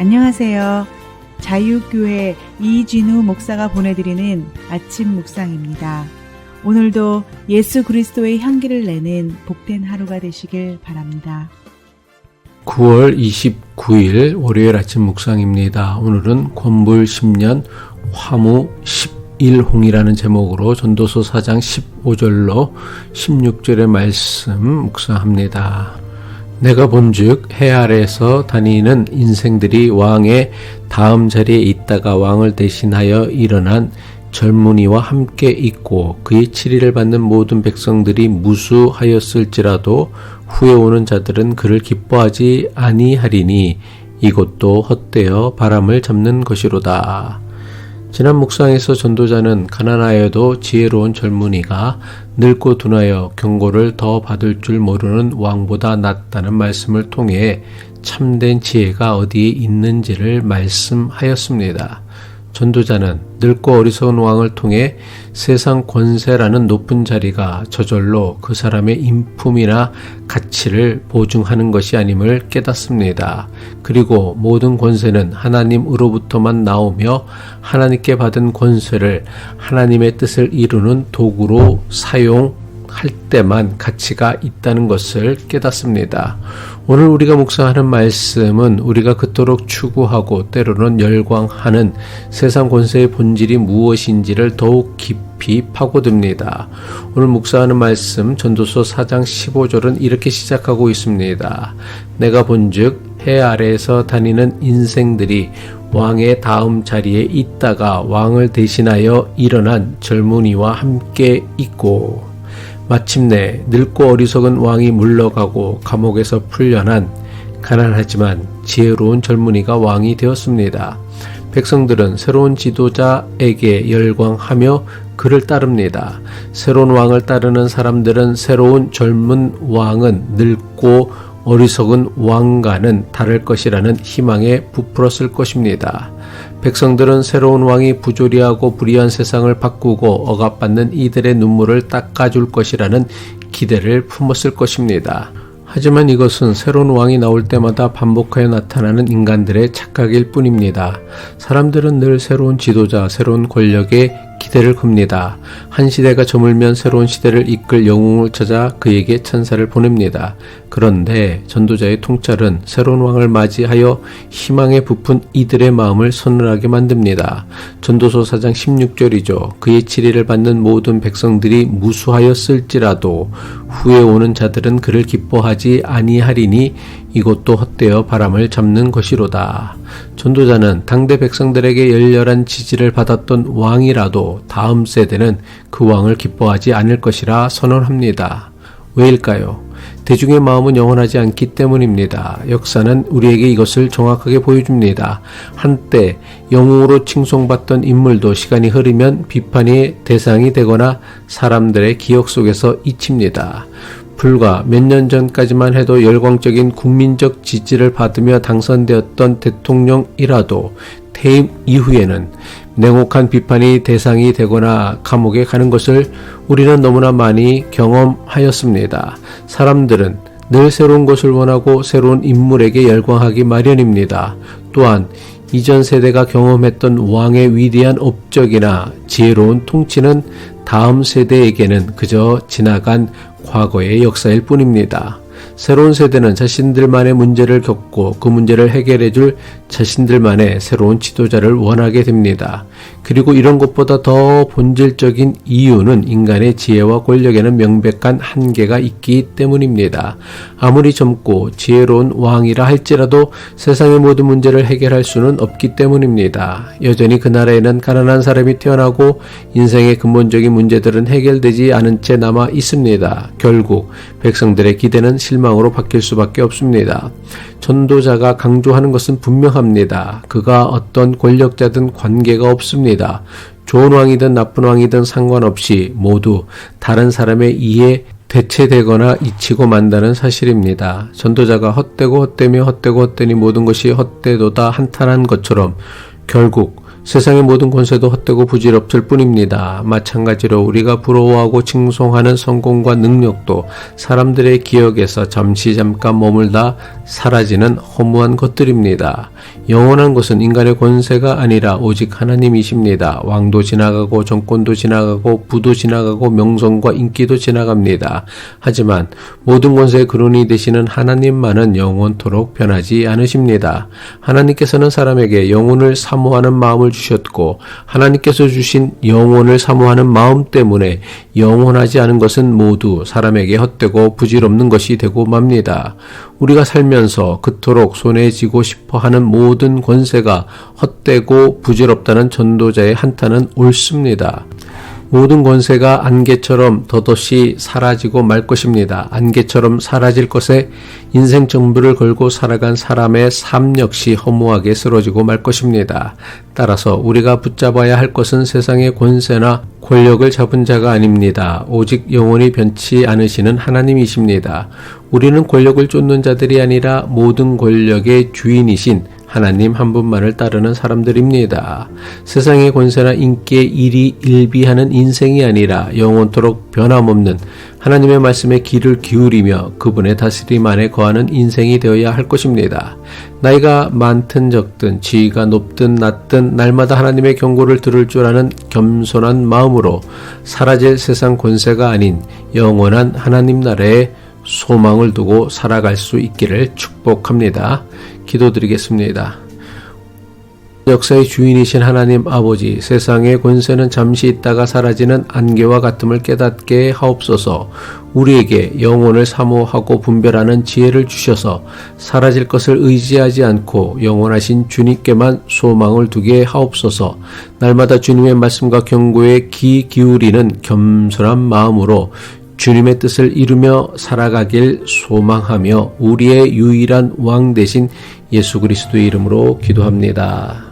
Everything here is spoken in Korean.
안녕하세요. 자유교회 이진우 목사가 보내드리는 아침 묵상입니다. 오늘도 예수 그리스도의 향기를 내는 복된 하루가 되시길 바랍니다. 9월 29일 월요일 아침 묵상입니다. 오늘은 권불 10년 화무 11홍이라는 제목으로 전도서 4장 15절로 16절의 말씀 묵상합니다. 내가 본즉 해 아래에서 다니는 인생들이 왕의 다음 자리에 있다가 왕을 대신하여 일어난 젊은이와 함께 있고 그의 치리를 받는 모든 백성들이 무수하였을지라도 후에 오는 자들은 그를 기뻐하지 아니하리니 이것도 헛되어 바람을 잡는 것이로다. 지난 묵상에서 전도자는 가난하여도 지혜로운 젊은이가 늙고 둔하여 경고를 더 받을 줄 모르는 왕보다 낫다는 말씀을 통해 참된 지혜가 어디에 있는지를 말씀하였습니다. 전도자는 늙고 어리석은 왕을 통해 세상 권세라는 높은 자리가 저절로 그 사람의 인품이나 가치를 보증하는 것이 아님을 깨닫습니다. 그리고 모든 권세는 하나님으로부터만 나오며 하나님께 받은 권세를 하나님의 뜻을 이루는 도구로 사용할 때만 가치가 있다는 것을 깨닫습니다. 오늘 우리가 묵상하는 말씀은 우리가 그토록 추구하고 때로는 열광하는 세상 권세의 본질이 무엇인지를 더욱 깊이 파고듭니다. 오늘 묵상하는 말씀 전도서 4장 15절은 이렇게 시작하고 있습니다. 내가 본즉 해 아래에서 다니는 인생들이 왕의 다음 자리에 있다가 왕을 대신하여 일어난 젊은이와 함께 있고 마침내 늙고 어리석은 왕이 물러가고 감옥에서 풀려난 가난하지만 지혜로운 젊은이가 왕이 되었습니다. 백성들은 새로운 지도자에게 열광하며 그를 따릅니다. 새로운 왕을 따르는 사람들은 새로운 젊은 왕은 늙고 어리석은 왕과는 다를 것이라는 희망에 부풀었을 것입니다. 백성들은 새로운 왕이 부조리하고 불의한 세상을 바꾸고 억압받는 이들의 눈물을 닦아줄 것이라는 기대를 품었을 것입니다. 하지만 이것은 새로운 왕이 나올 때마다 반복하여 나타나는 인간들의 착각일 뿐입니다. 사람들은 늘 새로운 지도자, 새로운 권력에 기대를 겁니다. 한 시대가 저물면 새로운 시대를 이끌 영웅을 찾아 그에게 천사를 보냅니다. 그런데 전도자의 통찰은 새로운 왕을 맞이하여 희망에 부푼 이들의 마음을 서늘하게 만듭니다. 전도서 4장 16절이죠. 그의 치리를 받는 모든 백성들이 무수하였을지라도 후에 오는 자들은 그를 기뻐하지 아니하리니 이것도 헛되어 바람을 잡는 것이로다. 전도자는 당대 백성들에게 열렬한 지지를 받았던 왕이라도 다음 세대는 그 왕을 기뻐하지 않을 것이라 선언합니다. 왜일까요? 대중의 마음은 영원하지 않기 때문입니다. 역사는 우리에게 이것을 정확하게 보여줍니다. 한때 영웅으로 칭송받던 인물도 시간이 흐르면 비판의 대상이 되거나 사람들의 기억 속에서 잊힙니다. 불과 몇 년 전까지만 해도 열광적인 국민적 지지를 받으며 당선되었던 대통령이라도 퇴임 이후에는 냉혹한 비판이 대상이 되거나 감옥에 가는 것을 우리는 너무나 많이 경험하였습니다. 사람들은 늘 새로운 것을 원하고 새로운 인물에게 열광하기 마련입니다. 또한 이전 세대가 경험했던 왕의 위대한 업적이나 지혜로운 통치는 다음 세대에게는 그저 지나간 과거의 역사일 뿐입니다. 새로운 세대는 자신들만의 문제를 겪고 그 문제를 해결해 줄 자신들만의 새로운 지도자를 원하게 됩니다. 그리고 이런 것보다 더 본질적인 이유는 인간의 지혜와 권력에는 명백한 한계가 있기 때문입니다. 아무리 젊고 지혜로운 왕이라 할지라도 세상의 모든 문제를 해결할 수는 없기 때문입니다. 여전히 그 나라에는 가난한 사람이 태어나고 인생의 근본적인 문제들은 해결되지 않은 채 남아 있습니다. 결국 백성들의 기대는 실망으로 바뀔 수밖에 없습니다. 전도자가 강조하는 것은 분명합니다. 그가 어떤 권력자든 관계가 없습니다. 좋은 왕이든 나쁜 왕이든 상관없이 모두 다른 사람의 이해 대체되거나 잊히고 만다는 사실입니다. 전도자가 헛되고 헛되며 헛되고 헛되니 모든 것이 헛되도다 한탄한 것처럼 결국 세상의 모든 권세도 헛되고 부질없을 뿐입니다. 마찬가지로 우리가 부러워하고 칭송하는 성공과 능력도 사람들의 기억에서 잠깐 머물다 사라지는 허무한 것들입니다. 영원한 것은 인간의 권세가 아니라 오직 하나님이십니다. 왕도 지나가고 정권도 지나가고 부도 지나가고 명성과 인기도 지나갑니다. 하지만 모든 권세의 근원이 되시는 하나님만은 영원토록 변하지 않으십니다. 하나님께서는 사람에게 영혼을 사모하는 마음을 주셨고 하나님께서 주신 영혼을 사모하는 마음 때문에 영원하지 않은 것은 모두 사람에게 헛되고 부질없는 것이 되고 맙니다. 우리가 살면서 그토록 손에 쥐고 싶어하는 모든 권세가 헛되고 부질없다는 전도자의 한탄은 옳습니다. 모든 권세가 안개처럼 덧없이 사라지고 말 것입니다. 안개처럼 사라질 것에 인생 전부를 걸고 살아간 사람의 삶 역시 허무하게 쓰러지고 말 것입니다. 따라서 우리가 붙잡아야 할 것은 세상의 권세나 권력을 잡은 자가 아닙니다. 오직 영원히 변치 않으시는 하나님이십니다. 우리는 권력을 쫓는 자들이 아니라 모든 권력의 주인이신 하나님 한 분만을 따르는 사람들입니다. 세상의 권세나 인기에 일비하는 인생이 아니라 영원토록 변함없는 하나님의 말씀에 귀를 기울이며 그분의 다스림 안에 거하는 인생이 되어야 할 것입니다. 나이가 많든 적든 지위가 높든 낮든 날마다 하나님의 경고를 들을 줄 아는 겸손한 마음으로 사라질 세상 권세가 아닌 영원한 하나님 나라에 소망을 두고 살아갈 수 있기를 축복합니다. 기도드리겠습니다. 역사의 주인이신 하나님 아버지, 세상의 권세는 잠시 있다가 사라지는 안개와 같음을 깨닫게 하옵소서. 우리에게 영혼을 사모하고 분별하는 지혜를 주셔서 사라질 것을 의지하지 않고 영원하신 주님께만 소망을 두게 하옵소서. 날마다 주님의 말씀과 경고에 귀 기울이는 겸손한 마음으로 주님의 뜻을 이루며 살아가길 소망하며 우리의 유일한 왕 되신 예수 그리스도의 이름으로 기도합니다.